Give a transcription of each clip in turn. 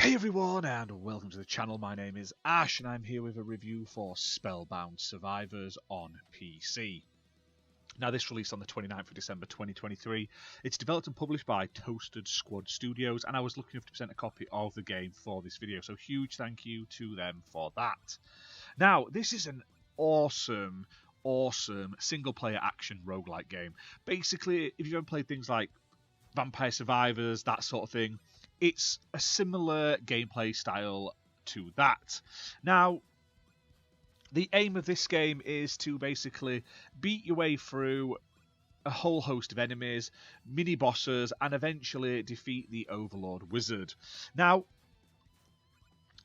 Hey everyone, and welcome to the channel. My name is Ash, and I'm here with a review for Spellbound Survivors on PC. Now, this released on the 29th of December 2023. It's developed and published by Toasted Squad Studios, and I was lucky enough to present a copy of the game for this video, so huge thank you to them for that. Now, this is an awesome single-player action roguelike game. Basically, if you've ever played things like Vampire Survivors, that sort of thing, it's a similar gameplay style to that. Now, the aim of this game is to basically beat your way through a whole host of enemies, mini-bosses, and eventually defeat the Overlord Wizard. Now,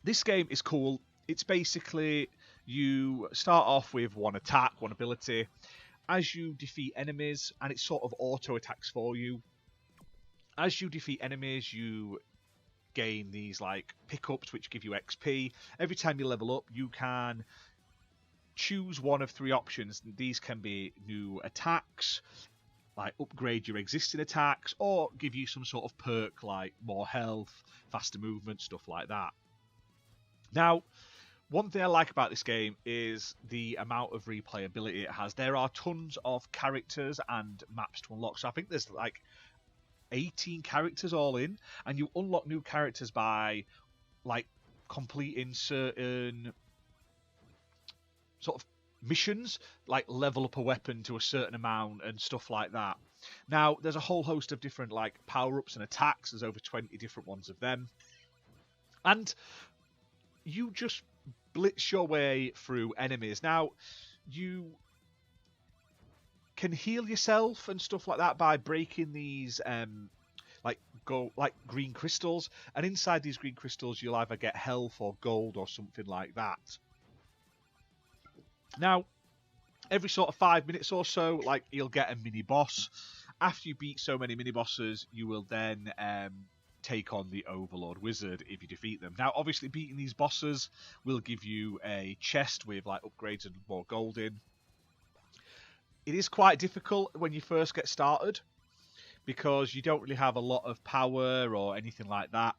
this game is cool. It's basically, you start off with one attack, one ability. As you defeat enemies, and it sort of auto-attacks for you, as you defeat enemies, you gain these like pickups which give you XP. Every time you level up, you can choose one of three options. These can be new attacks, like upgrade your existing attacks, or give you some sort of perk like more health, faster movement, stuff like that. Now, one thing I like about this game is the amount of replayability it has. There are tons of characters and maps to unlock. So I think there's like 18 characters all in, and you unlock new characters by like completing certain sort of missions, like level up a weapon to a certain amount and stuff like that. Now, there's a whole host of different like power-ups and attacks. There's over 20 different ones of them, and you just blitz your way through enemies. Now, you can heal yourself and stuff like that by breaking these like green crystals, and inside these green crystals you'll either get health or gold or something like that. Now, every sort of 5 minutes or so, like, you'll get a mini boss. After you beat so many mini bosses, you will then take on the Overlord Wizard if you defeat them. Now, obviously, beating these bosses will give you a chest with like upgrades and more gold in. It is quite difficult when you first get started because you don't really have a lot of power or anything like that.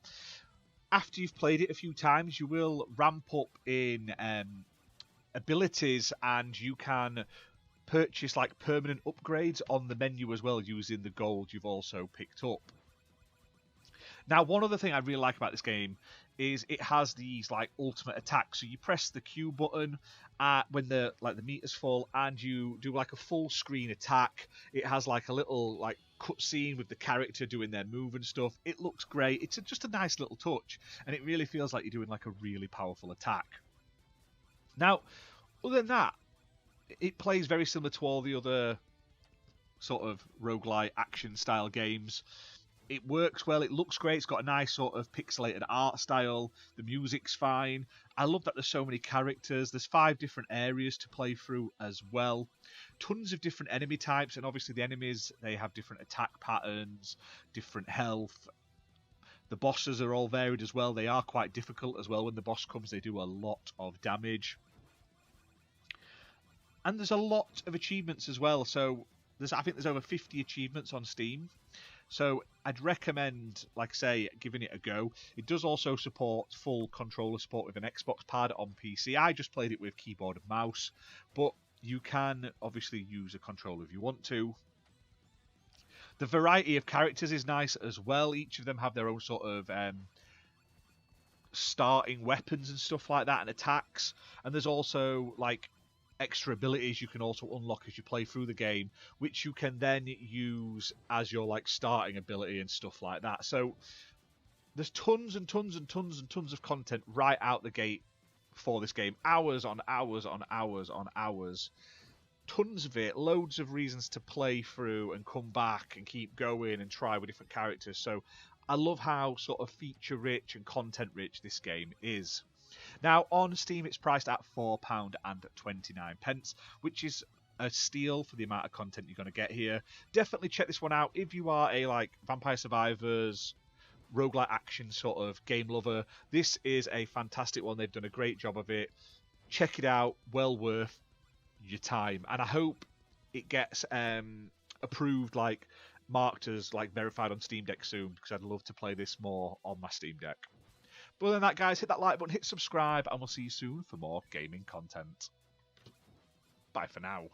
After you've played it a few times, you will ramp up in abilities, and you can purchase like permanent upgrades on the menu as well using the gold you've also picked up. Now, one other thing I really like about this game is it has these like ultimate attacks. So you press the Q button when the meter's full, and you do like a full screen attack. It has like a little like cutscene with the character doing their move and stuff. It looks great. It's just a nice little touch, and it really feels like you're doing like a really powerful attack. Now, other than that, it plays very similar to all the other sort of roguelike action style games. It works well, it looks great, it's got a nice sort of pixelated art style, the music's fine. I love that there's so many characters, there's 5 different areas to play through as well. Tons of different enemy types, and obviously the enemies, they have different attack patterns, different health. The bosses are all varied as well, they are quite difficult as well. When the boss comes, they do a lot of damage. And there's a lot of achievements as well, so I think there's over 50 achievements on Steam. So I'd recommend, like I say, giving it a go. It does also support full controller support with an Xbox pad on PC. I just played it with keyboard and mouse, but you can obviously use a controller if you want to. The variety of characters is nice as well. Each of them have their own sort of starting weapons and stuff like that, and attacks. And there's also like extra abilities you can also unlock as you play through the game, which you can then use as your like starting ability and stuff like that. So there's tons and tons and tons and tons of content right out the gate for this game. Hours on hours on hours on hours. Tons of it, loads of reasons to play through and come back and keep going and try with different characters. So I love how sort of feature rich and content rich this game is. Now, on Steam, it's priced at £4.29, which is a steal for the amount of content you're going to get here. Definitely check this one out if you are a like Vampire Survivors, roguelike action sort of game lover. This is a fantastic one. They've done a great job of it. Check it out. Well worth your time. And I hope it gets approved, like marked as like verified on Steam Deck soon, because I'd love to play this more on my Steam Deck. But other than that, guys, hit that like button, hit subscribe, and we'll see you soon for more gaming content. Bye for now.